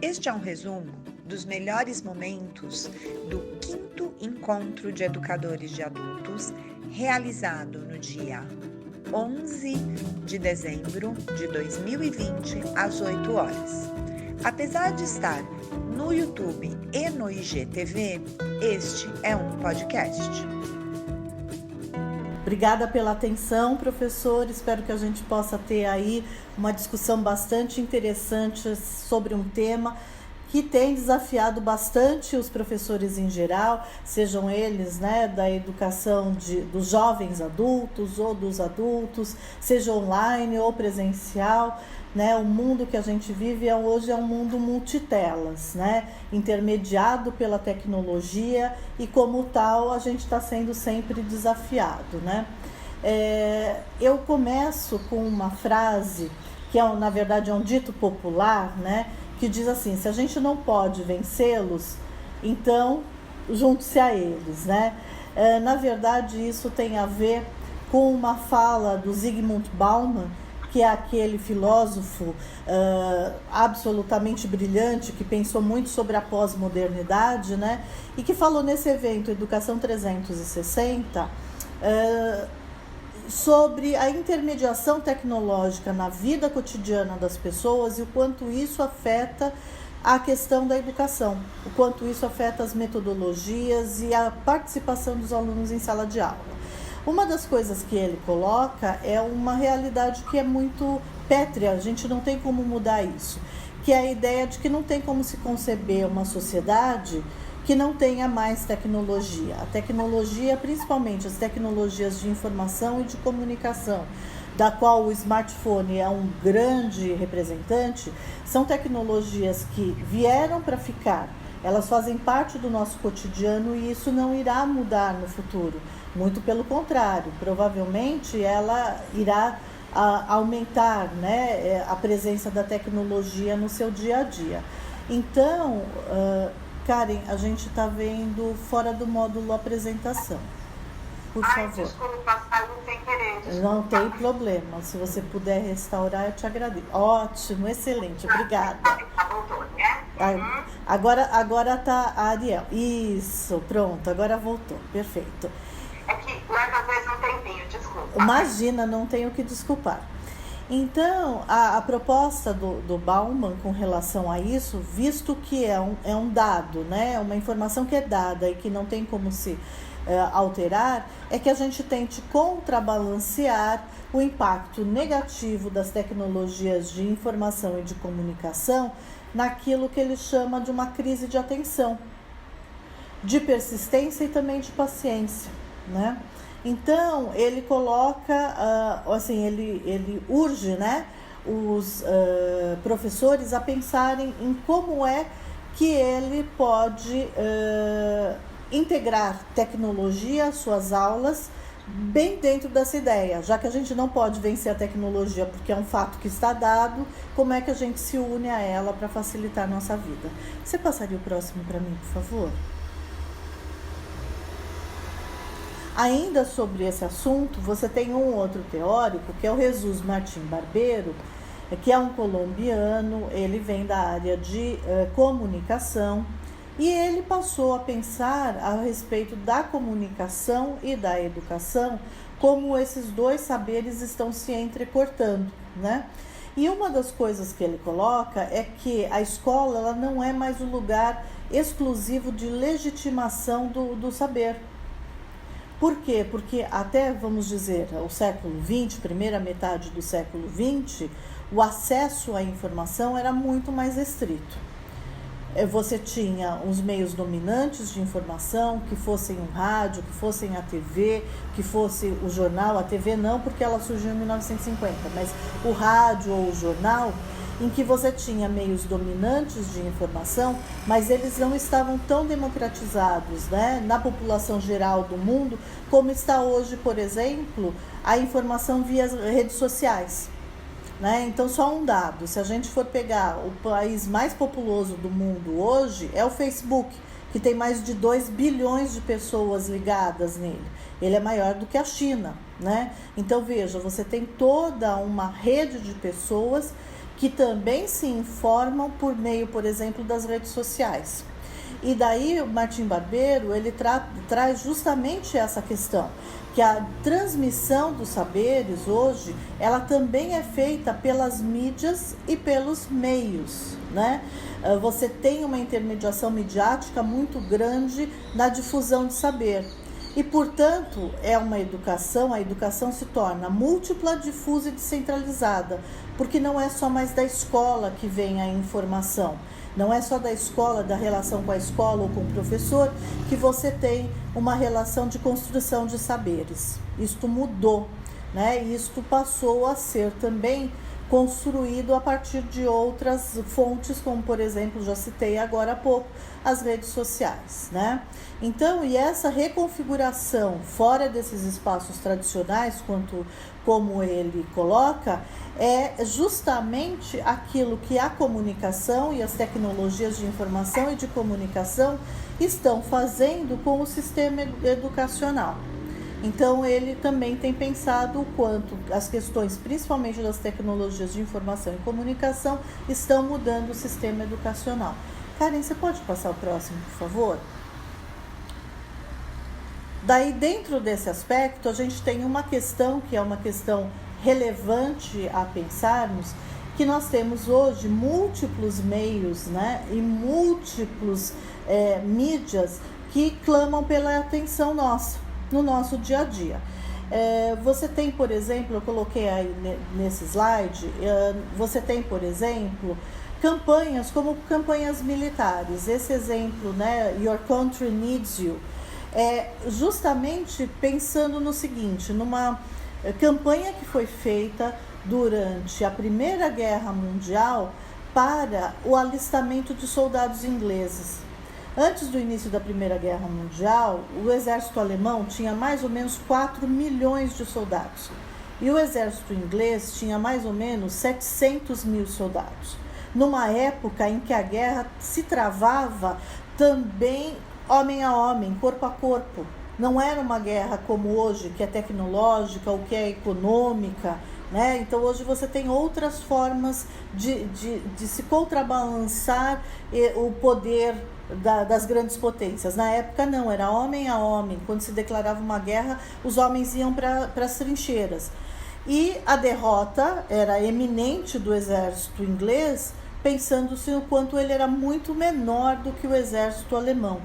Este é um resumo dos melhores momentos do 5º Encontro de Educadores de Adultos, realizado no dia 11 de dezembro de 2020, às 8 horas. Apesar de estar no YouTube e no IGTV, este é um podcast. Obrigada pela atenção, professor. Espero que a gente possa ter aí uma discussão bastante interessante sobre um tema que tem desafiado bastante os professores em geral, sejam eles, da educação dos jovens adultos ou dos adultos, seja online ou presencial. O mundo que a gente vive hoje é um mundo multitelas, intermediado pela tecnologia, e como tal a gente está sendo sempre desafiado. Eu começo com uma frase que na verdade é um dito popular, que diz assim: se a gente não pode vencê-los, então junte-se a eles. Na verdade, isso tem a ver com uma fala do Zygmunt Bauman, que é aquele filósofo absolutamente brilhante, que pensou muito sobre a pós-modernidade, e que falou nesse evento Educação 360 sobre a intermediação tecnológica na vida cotidiana das pessoas e o quanto isso afeta a questão da educação, o quanto isso afeta as metodologias e a participação dos alunos em sala de aula. Uma das coisas que ele coloca é uma realidade que é muito pétrea, a gente não tem como mudar isso, que é a ideia de que não tem como se conceber uma sociedade que não tenha mais tecnologia. A tecnologia, principalmente as tecnologias de informação e de comunicação, da qual o smartphone é um grande representante, são tecnologias que vieram para ficar. Elas fazem parte do nosso cotidiano e isso não irá mudar no futuro. Muito pelo contrário, provavelmente ela irá aumentar, a presença da tecnologia no seu dia a dia. Então, Karen, a gente está vendo fora do módulo apresentação. Por favor. Desculpa, saiu sem querer. Desculpa. Não tem problema. Se você puder restaurar, eu te agradeço. Ótimo, excelente, obrigada. Voltou, né? Agora tá a Ariel. Isso, pronto, agora voltou. Perfeito. É que leva às vezes um tempinho, desculpa. Imagina, não tenho o que desculpar. Então, a proposta do Bauman com relação a isso, visto que é um dado, uma informação que é dada e que não tem como se alterar, é que a gente tente contrabalancear o impacto negativo das tecnologias de informação e de comunicação naquilo que ele chama de uma crise de atenção, de persistência e também de paciência, Então, ele coloca, ele urge, os professores a pensarem em como é que ele pode integrar tecnologia às suas aulas bem dentro dessa ideia. Já que a gente não pode vencer a tecnologia porque é um fato que está dado, como é que a gente se une a ela para facilitar a nossa vida? Você passaria o próximo para mim, por favor? Ainda sobre esse assunto, você tem um outro teórico, que é o Jesus Martim Barbeiro, que é um colombiano. Ele vem da área de comunicação e ele passou a pensar a respeito da comunicação e da educação, como esses dois saberes estão se entrecortando, E uma das coisas que ele coloca é que a escola ela não é mais um lugar exclusivo de legitimação do saber. Por quê? Porque até, vamos dizer, o século XX, primeira metade do século XX, o acesso à informação era muito mais restrito. Você tinha os meios dominantes de informação, que fossem o rádio, que fossem a TV, que fosse o jornal. A TV não, porque ela surgiu em 1950, mas o rádio ou o jornal, em que você tinha meios dominantes de informação, mas eles não estavam tão democratizados, na população geral do mundo, como está hoje, por exemplo, a informação via redes sociais. Então, só um dado: se a gente for pegar o país mais populoso do mundo hoje, é o Facebook, que tem mais de 2 bilhões de pessoas ligadas nele. Ele é maior do que a China, Então, veja, você tem toda uma rede de pessoas que também se informam por meio, por exemplo, das redes sociais. E daí o Martim Barbeiro, ele traz justamente essa questão, que a transmissão dos saberes hoje, ela também é feita pelas mídias e pelos meios, né? Você tem uma intermediação midiática muito grande na difusão de saber. E, portanto, a educação se torna múltipla, difusa e descentralizada, porque não é só mais da escola que vem a informação, não é só da escola, da relação com a escola ou com o professor, que você tem uma relação de construção de saberes. Isto mudou, né? Isto passou a ser também construído a partir de outras fontes, como, por exemplo, já citei agora há pouco, as redes sociais, né? Então, e essa reconfiguração fora desses espaços tradicionais, como ele coloca, é justamente aquilo que a comunicação e as tecnologias de informação e de comunicação estão fazendo com o sistema educacional. Então, ele também tem pensado o quanto as questões, principalmente das tecnologias de informação e comunicação, estão mudando o sistema educacional. Karen, você pode passar o próximo, por favor? Daí, dentro desse aspecto, a gente tem uma questão que é uma questão relevante a pensarmos, que nós temos hoje múltiplos meios, né, e múltiplos mídias que clamam pela atenção nossa, no nosso dia a dia. Você tem, por exemplo, eu coloquei aí nesse slide, você tem, por exemplo, campanhas como campanhas militares. Esse exemplo, né, Your Country Needs You, justamente pensando no seguinte, numa campanha que foi feita durante a Primeira Guerra Mundial para o alistamento de soldados ingleses. Antes do início da Primeira Guerra Mundial, o exército alemão tinha mais ou menos 4 milhões de soldados. E o exército inglês tinha mais ou menos 700 mil soldados. Numa época em que a guerra se travava também homem a homem, corpo a corpo. Não era uma guerra como hoje, que é tecnológica ou que é econômica, né? Então hoje você tem outras formas de se contrabalançar o poder das grandes potências. Na época não, era homem a homem. Quando se declarava uma guerra, os homens iam para as trincheiras. E a derrota era eminente do exército inglês, pensando-se o quanto ele era muito menor do que o exército alemão.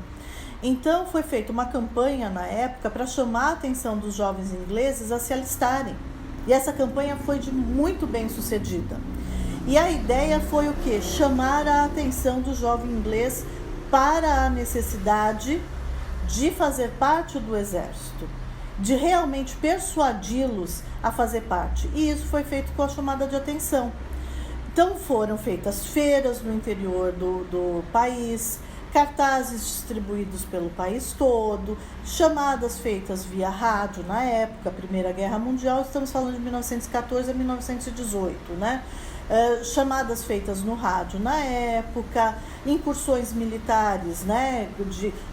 Então foi feita uma campanha na época para chamar a atenção dos jovens ingleses a se alistarem. E essa campanha foi muito bem sucedida. E a ideia foi o quê? Chamar a atenção do jovem inglês para a necessidade de fazer parte do exército, de realmente persuadi-los a fazer parte. E isso foi feito com a chamada de atenção. Então foram feitas feiras no interior do país, cartazes distribuídos pelo país todo, chamadas feitas via rádio na época, Primeira Guerra Mundial, estamos falando de 1914 a 1918, né? Chamadas feitas no rádio na época, incursões militares, né,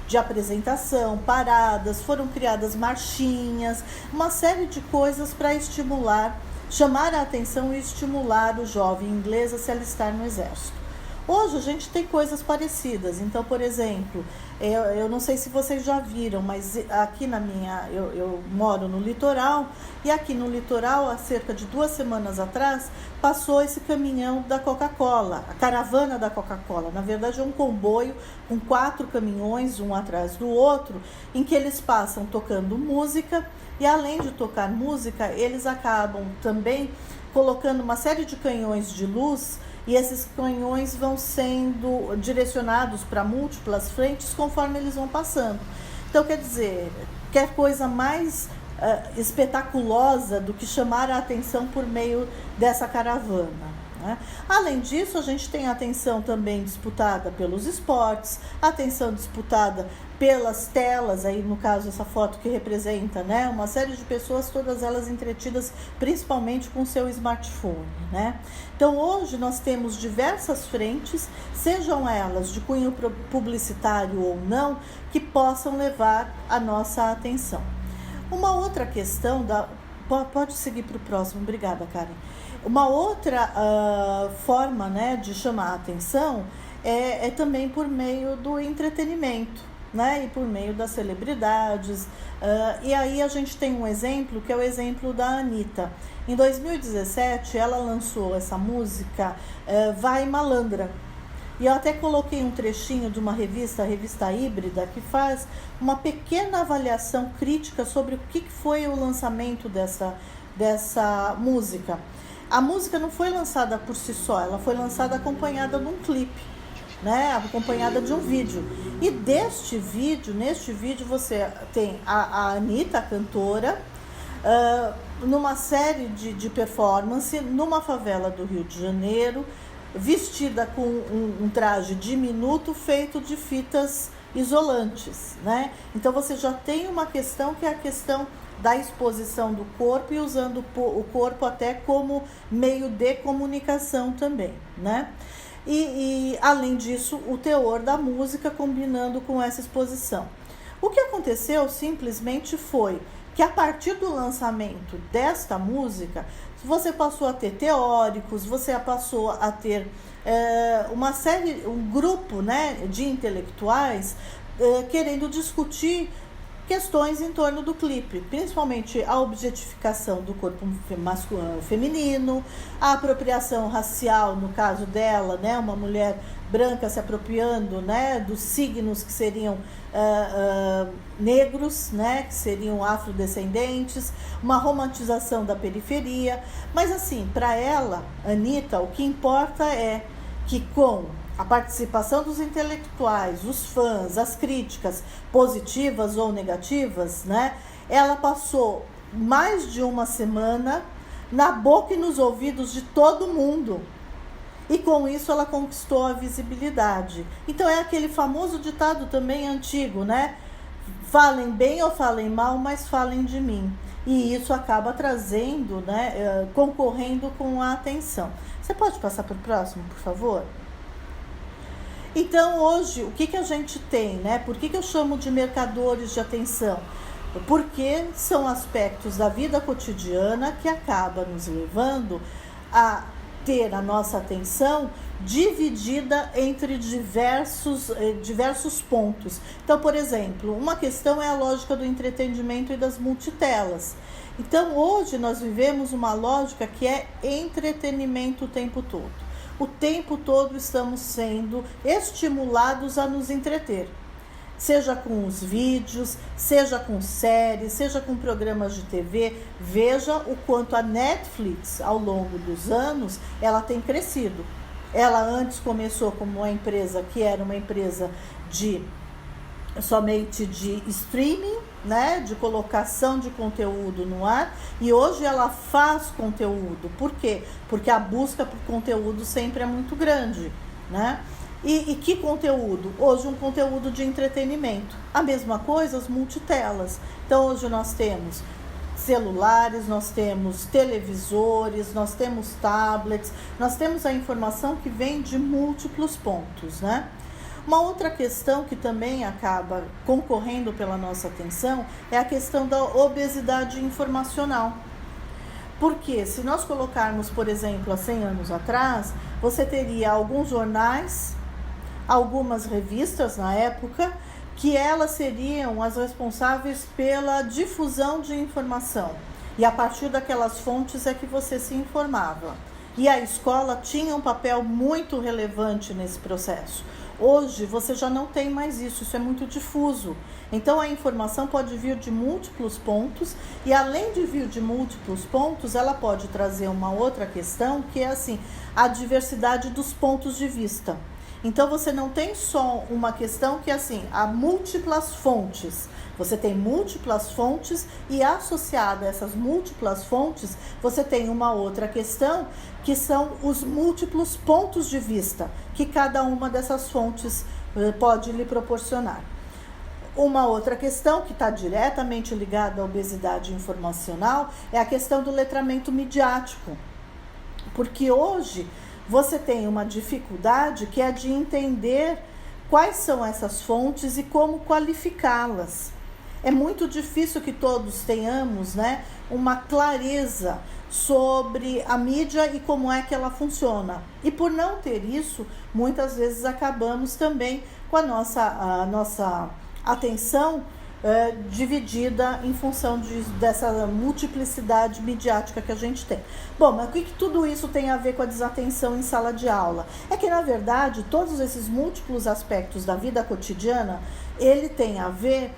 de apresentação, paradas, foram criadas marchinhas, uma série de coisas para estimular, chamar a atenção e estimular o jovem inglês a se alistar no exército. Hoje a gente tem coisas parecidas. Então, por exemplo, eu não sei se vocês já viram, mas aqui eu moro no litoral, e aqui no litoral, há cerca de 2 semanas atrás, passou esse caminhão da Coca-Cola, a caravana da Coca-Cola. Na verdade é um comboio com 4 caminhões, um atrás do outro, em que eles passam tocando música, e além de tocar música, eles acabam também colocando uma série de canhões de luz, e esses canhões vão sendo direcionados para múltiplas frentes conforme eles vão passando. Então, quer dizer, quer coisa mais espetaculosa do que chamar a atenção por meio dessa caravana, né? Além disso, a gente tem a atenção também disputada pelos esportes, a atenção disputada pelas telas, aí no caso essa foto que representa, né, uma série de pessoas, todas elas entretidas principalmente com seu smartphone, né? Então hoje nós temos diversas frentes, sejam elas de cunho publicitário ou não, que possam levar a nossa atenção. Uma outra questão Pode seguir para o próximo. Obrigada, Karen. Uma outra forma, né, de chamar a atenção é também por meio do entretenimento, né, e por meio das celebridades. E aí a gente tem um exemplo, que é o exemplo da Anitta. Em 2017, ela lançou essa música Vai Malandra. E eu até coloquei um trechinho de uma revista, a Revista Híbrida, que faz uma pequena avaliação crítica sobre o que foi o lançamento dessa música. A música não foi lançada por si só, ela foi lançada acompanhada de um clipe, né? Acompanhada de um vídeo. E neste vídeo você tem a Anitta, a cantora, numa série de performance, numa favela do Rio de Janeiro, vestida com um traje diminuto feito de fitas isolantes, né? Então você já tem uma questão que é a questão da exposição do corpo e usando o corpo até como meio de comunicação também, né? E além disso, o teor da música combinando com essa exposição. O que aconteceu simplesmente foi que a partir do lançamento desta música, você passou a ter teóricos, você passou a ter um grupo, né, de intelectuais querendo discutir questões em torno do clipe, principalmente a objetificação do corpo feminino, a apropriação racial, no caso dela, né, uma mulher branca se apropriando, né, dos signos que seriam negros, né, que seriam afrodescendentes, uma romantização da periferia. Mas assim, para ela, Anitta, o que importa é que com a participação dos intelectuais, os fãs, as críticas positivas ou negativas, né, ela passou mais de uma semana na boca e nos ouvidos de todo mundo. E com isso ela conquistou a visibilidade. Então é aquele famoso ditado também antigo, né? Falem bem ou falem mal, mas falem de mim. E isso acaba trazendo, né, concorrendo com a atenção. Você pode passar para o próximo, por favor? Então hoje, o que a gente tem, né? Por que eu chamo de mercadores de atenção? Porque são aspectos da vida cotidiana que acabam nos levando a ter a nossa atenção dividida entre diversos pontos. Então, por exemplo, uma questão é a lógica do entretenimento e das multitelas. Então, hoje nós vivemos uma lógica que é entretenimento o tempo todo. O tempo todo estamos sendo estimulados a nos entreter. Seja com os vídeos, seja com séries, seja com programas de TV. Veja o quanto a Netflix, ao longo dos anos, ela tem crescido. Ela antes começou como uma empresa que era uma empresa somente de streaming, né, de colocação de conteúdo no ar, e hoje ela faz conteúdo. Por quê? Porque a busca por conteúdo sempre é muito grande, né? E que conteúdo? Hoje um conteúdo de entretenimento. A mesma coisa, as multitelas. Então hoje nós temos celulares, nós temos televisores, nós temos tablets, nós temos a informação que vem de múltiplos pontos, né? Uma outra questão que também acaba concorrendo pela nossa atenção é a questão da obesidade informacional. Porque se nós colocarmos, por exemplo, há 100 anos atrás, você teria alguns jornais, algumas revistas na época, que elas seriam as responsáveis pela difusão de informação. E a partir daquelas fontes é que você se informava. E a escola tinha um papel muito relevante nesse processo. Hoje você já não tem mais isso é muito difuso. Então a informação pode vir de múltiplos pontos e além de vir de múltiplos pontos, ela pode trazer uma outra questão que é assim, a diversidade dos pontos de vista. Então você não tem só uma questão que é assim, há múltiplas fontes. Você tem múltiplas fontes e associada a essas múltiplas fontes, você tem uma outra questão que são os múltiplos pontos de vista que cada uma dessas fontes pode lhe proporcionar. Uma outra questão que está diretamente ligada à obesidade informacional é a questão do letramento midiático. Porque hoje você tem uma dificuldade que é de entender quais são essas fontes e como qualificá-las. é muito difícil que todos tenhamos, né, uma clareza sobre a mídia e como é que ela funciona. E por não ter isso, muitas vezes acabamos também com a nossa atenção dividida em função dessa multiplicidade midiática que a gente tem. Bom, mas o que tudo isso tem a ver com a desatenção em sala de aula? É que, na verdade, todos esses múltiplos aspectos da vida cotidiana, ele tem a ver,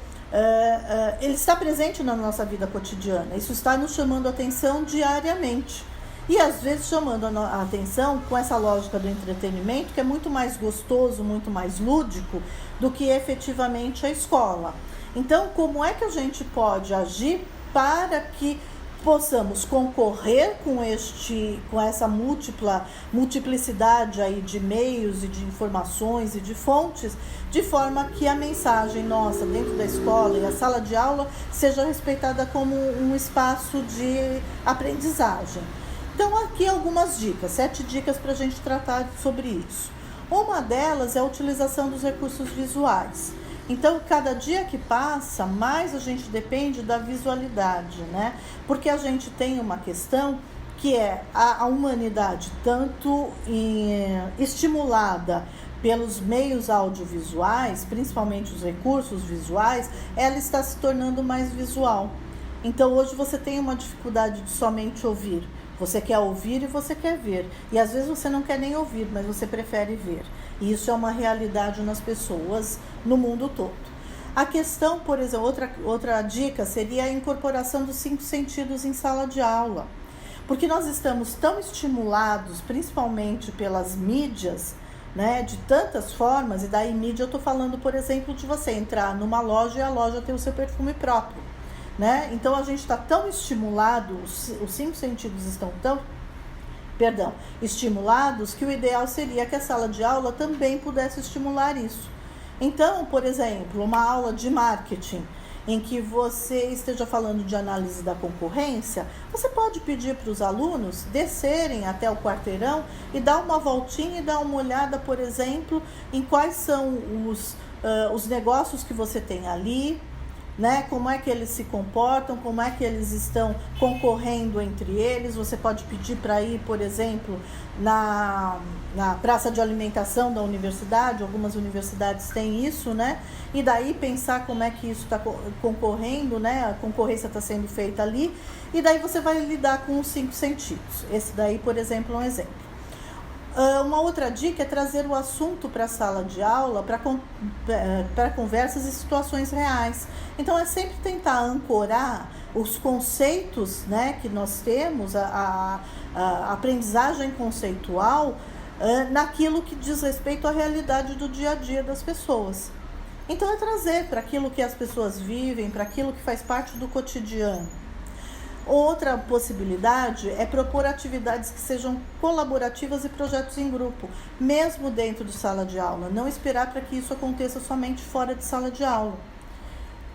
ele está presente na nossa vida cotidiana. Isso está nos chamando a atenção diariamente. E às vezes chamando a atenção com essa lógica do entretenimento, que é muito mais gostoso, muito mais lúdico do que efetivamente a escola. Então, como é que a gente pode agir para que possamos concorrer com essa multiplicidade aí de meios e de informações e de fontes, de forma que a mensagem nossa dentro da escola e a sala de aula seja respeitada como um espaço de aprendizagem. Então, aqui algumas dicas, 7 dicas para a gente tratar sobre isso. Uma delas é a utilização dos recursos visuais. Então, cada dia que passa, mais a gente depende da visualidade, né? Porque a gente tem uma questão que é a humanidade tanto estimulada pelos meios audiovisuais, principalmente os recursos visuais, ela está se tornando mais visual. Então, hoje você tem uma dificuldade de somente ouvir. Você quer ouvir e você quer ver. E às vezes você não quer nem ouvir, mas você prefere ver. E isso é uma realidade nas pessoas no mundo todo. A questão, por exemplo, outra dica seria a incorporação dos 5 sentidos em sala de aula. Porque nós estamos tão estimulados, principalmente pelas mídias, né, de tantas formas. E daí mídia eu estou falando, por exemplo, de você entrar numa loja e a loja ter o seu perfume próprio. Né? Então a gente está tão estimulado, os 5 sentidos estão tão estimulados, que o ideal seria que a sala de aula também pudesse estimular isso. Então, por exemplo, uma aula de marketing em que você esteja falando de análise da concorrência, você pode pedir para os alunos descerem até o quarteirão e dar uma voltinha e dar uma olhada, por exemplo, em quais são os negócios que você tem ali, né? Como é que eles se comportam, como é que eles estão concorrendo entre eles. Você pode pedir para ir, por exemplo, na praça de alimentação da universidade. Algumas universidades têm isso, né? E daí pensar como é que isso está concorrendo, né? A concorrência está sendo feita ali. E daí você vai lidar com os 5 sentidos. Esse daí, por exemplo, é um exemplo. Uma outra dica é trazer o assunto para a sala de aula, para conversas e situações reais. Então, é sempre tentar ancorar os conceitos, né, que nós temos, a aprendizagem conceitual, naquilo que diz respeito à realidade do dia a dia das pessoas. Então, é trazer para aquilo que as pessoas vivem, para aquilo que faz parte do cotidiano. Outra possibilidade é propor atividades que sejam colaborativas e projetos em grupo, mesmo dentro de sala de aula. Não esperar para que isso aconteça somente fora de sala de aula.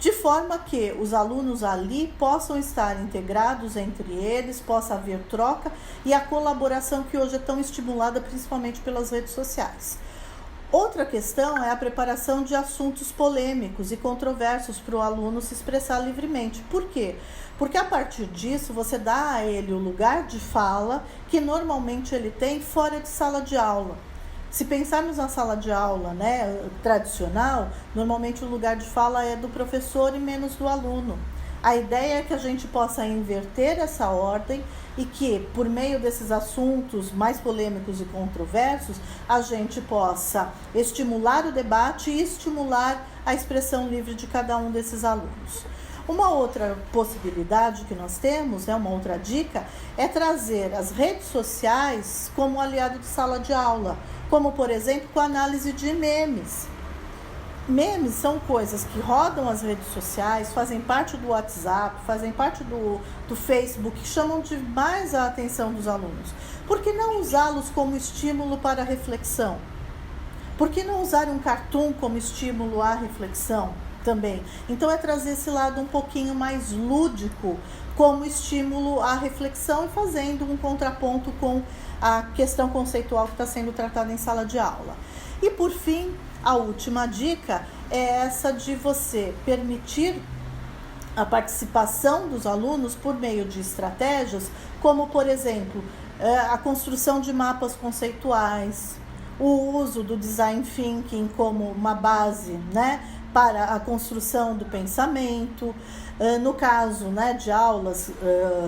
De forma que os alunos ali possam estar integrados entre eles, possa haver troca e a colaboração que hoje é tão estimulada principalmente pelas redes sociais. Outra questão é a preparação de assuntos polêmicos e controversos para o aluno se expressar livremente. Por quê? Porque a partir disso você dá a ele o lugar de fala que normalmente ele tem fora de sala de aula. Se pensarmos na sala de aula, né, tradicional, normalmente o lugar de fala é do professor e menos do aluno. A ideia é que a gente possa inverter essa ordem e que, por meio desses assuntos mais polêmicos e controversos, a gente possa estimular o debate e estimular a expressão livre de cada um desses alunos. Uma outra possibilidade que nós temos, né, uma outra dica, é trazer as redes sociais como aliado de sala de aula, como, por exemplo, com a análise de memes. Memes são coisas que rodam as redes sociais, fazem parte do WhatsApp, fazem parte do Facebook, que chamam demais a atenção dos alunos. Por que não usá-los como estímulo para a reflexão? Por que não usar um cartoon como estímulo à reflexão também? Então é trazer esse lado um pouquinho mais lúdico como estímulo à reflexão e fazendo um contraponto com a questão conceitual que está sendo tratada em sala de aula. E por fim, a última dica é essa de você permitir a participação dos alunos por meio de estratégias, como, por exemplo, a construção de mapas conceituais, o uso do design thinking como uma base, né, para a construção do pensamento. No caso, né, de aulas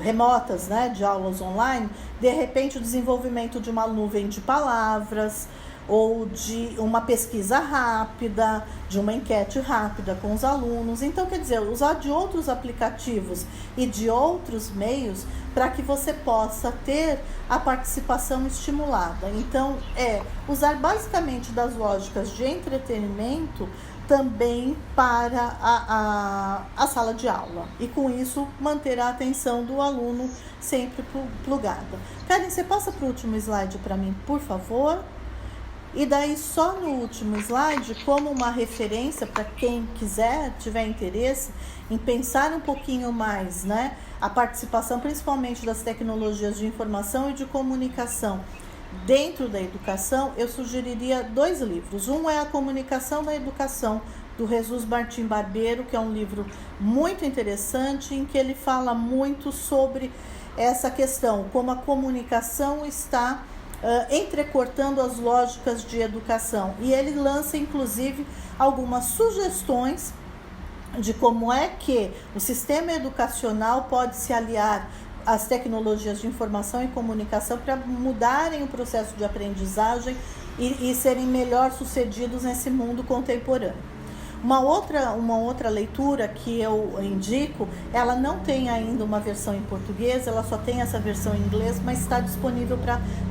remotas, né, de aulas online, de repente o desenvolvimento de uma nuvem de palavras, ou de uma pesquisa rápida, de uma enquete rápida com os alunos. Então, quer dizer, usar de outros aplicativos e de outros meios para que você possa ter a participação estimulada. Então, usar basicamente das lógicas de entretenimento também para a sala de aula. E com isso, manter a atenção do aluno sempre plugada. Karen, você passa para o último slide para mim, por favor? E daí, só no último slide, como uma referência para quem quiser, tiver interesse em pensar um pouquinho mais, né, a participação principalmente das tecnologias de informação e de comunicação dentro da educação, eu sugeriria 2 livros. Um é A Comunicação da Educação, do Jesus Martim Barbeiro, que é um livro muito interessante, em que ele fala muito sobre essa questão, como a comunicação está entrecortando as lógicas de educação. E ele lança, inclusive, algumas sugestões de como é que o sistema educacional pode se aliar às tecnologias de informação e comunicação para mudarem o processo de aprendizagem e serem melhor sucedidos nesse mundo contemporâneo. Uma outra leitura que eu indico, ela não tem ainda uma versão em português, ela só tem essa versão em inglês, mas está disponível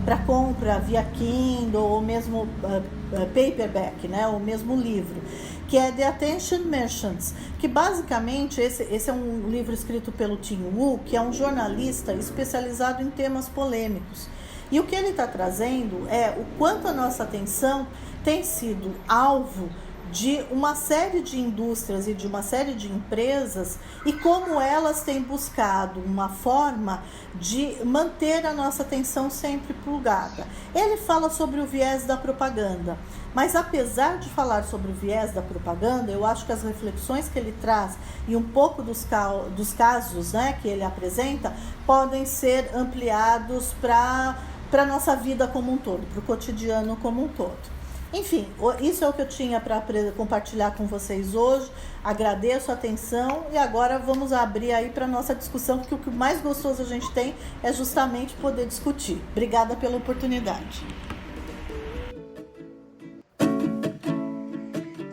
para compra via Kindle ou mesmo paperback, né, ou mesmo livro, que é The Attention Merchants, que basicamente esse é um livro escrito pelo Tim Wu, que é um jornalista especializado em temas polêmicos. E o que ele está trazendo é o quanto a nossa atenção tem sido alvo de uma série de indústrias e de uma série de empresas e como elas têm buscado uma forma de manter a nossa atenção sempre plugada. Ele fala sobre o viés da propaganda, mas apesar de falar sobre o viés da propaganda, eu acho que as reflexões que ele traz e um pouco dos casos, né, que ele apresenta podem ser ampliados para a nossa vida como um todo, para o cotidiano como um todo. Enfim, isso é o que eu tinha para compartilhar com vocês hoje. Agradeço a atenção e agora vamos abrir aí para a nossa discussão, porque o que mais gostoso a gente tem é justamente poder discutir. Obrigada pela oportunidade.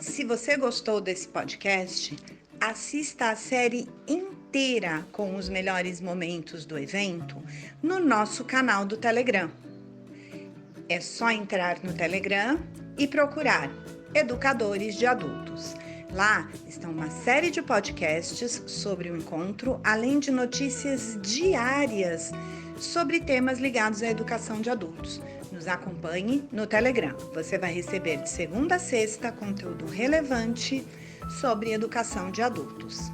Se você gostou desse podcast, assista a série inteira com os melhores momentos do evento no nosso canal do Telegram. É só entrar no Telegram e procurar Educadores de Adultos. Lá estão uma série de podcasts sobre o encontro, além de notícias diárias sobre temas ligados à educação de adultos. Nos acompanhe no Telegram. Você vai receber de segunda a sexta conteúdo relevante sobre educação de adultos.